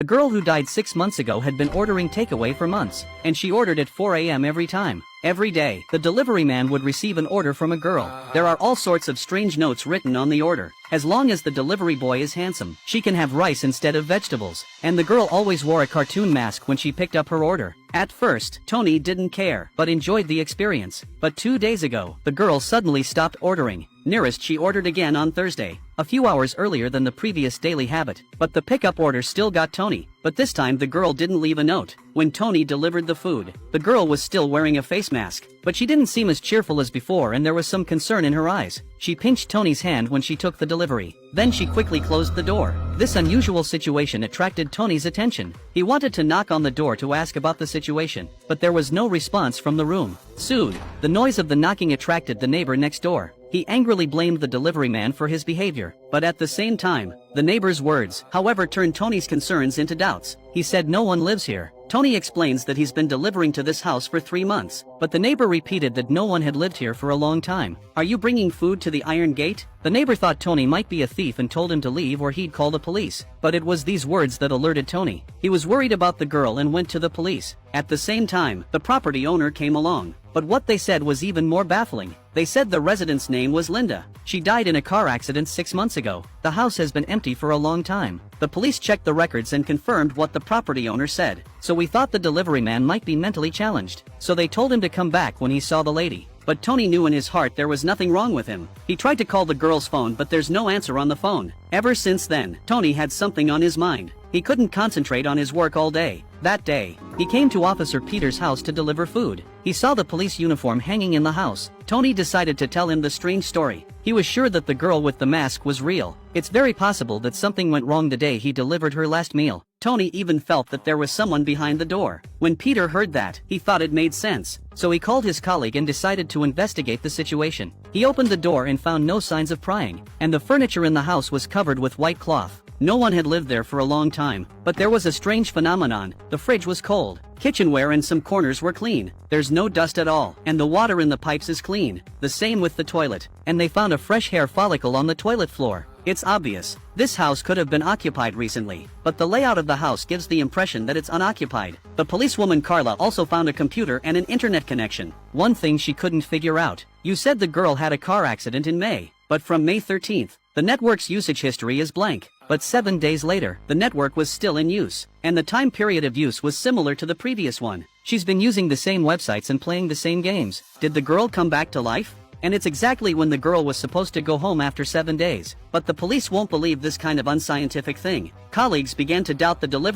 girl who died 6 months ago had been ordering takeaway for months, and she ordered at 4 a.m. every time. Every day, the delivery man would receive an order from a girl. There are all sorts of strange notes written on the order. As long as the delivery boy is handsome, she can have rice instead of vegetables. And the girl always wore a cartoon mask when she picked up her order. At first, Tony didn't care, but enjoyed the experience. But 2 days ago, the girl suddenly stopped ordering. Nearest she ordered again on Thursday, a few hours earlier than the previous daily habit. But the pickup order still got Tony. But this time the girl didn't leave a note. When Tony delivered the food, the girl was still wearing a face mask. But she didn't seem as cheerful as before, and there was some concern in her eyes. She pinched Tony's hand when she took the delivery. Then she quickly closed the door. This unusual situation attracted Tony's attention. He wanted to knock on the door to ask about the situation, but there was no response from the room. Soon, the noise of the knocking attracted the neighbor next door. He angrily blamed the delivery man for his behavior, but at the same time, the neighbor's words, however, turned Tony's concerns into doubts. He said no one lives here. Tony explains that he's been delivering to this house for 3 months, but the neighbor repeated that no one had lived here for a long time. Are you bringing food to the Iron Gate? The neighbor thought Tony might be a thief and told him to leave or he'd call the police. But it was these words that alerted Tony. He was worried about the girl and went to the police. At the same time, the property owner came along. But what they said was even more baffling. They said the resident's name was Linda. She died in a car accident 6 months ago. The house has been empty for a long time. The police checked the records and confirmed what the property owner said. So we thought the delivery man might be mentally challenged. So they told him to come back when he saw the lady. But Tony knew in his heart there was nothing wrong with him. He tried to call the girl's phone, but there's no answer on the phone. Ever since then, Tony had something on his mind. He couldn't concentrate on his work all day. That day, he came to Officer Peter's house to deliver food. He saw the police uniform hanging in the house. Tony decided to tell him the strange story. He was sure that the girl with the mask was real. It's very possible that something went wrong the day he delivered her last meal. Tony even felt that there was someone behind the door. When Peter heard that, he thought it made sense. So he called his colleague and decided to investigate the situation. He opened the door and found no signs of prying, and the furniture in the house was covered with white cloth. No one had lived there for a long time, but there was a strange phenomenon. The fridge was cold. Kitchenware and some corners were clean. There's no dust at all, and the water in the pipes is clean. The same with the toilet. And they found a fresh hair follicle on the toilet floor. It's obvious. This house could have been occupied recently, but the layout of the house gives the impression that it's unoccupied. The policewoman Carla also found a computer and an internet connection. One thing she couldn't figure out. You said the girl had a car accident in May, but from May 13th, the network's usage history is blank. But 7 days later, the network was still in use, and the time period of use was similar to the previous one. She's been using the same websites and playing the same games. Did the girl come back to life? And it's exactly when the girl was supposed to go home after 7 days. But the police won't believe this kind of unscientific thing. Colleagues began to doubt the delivery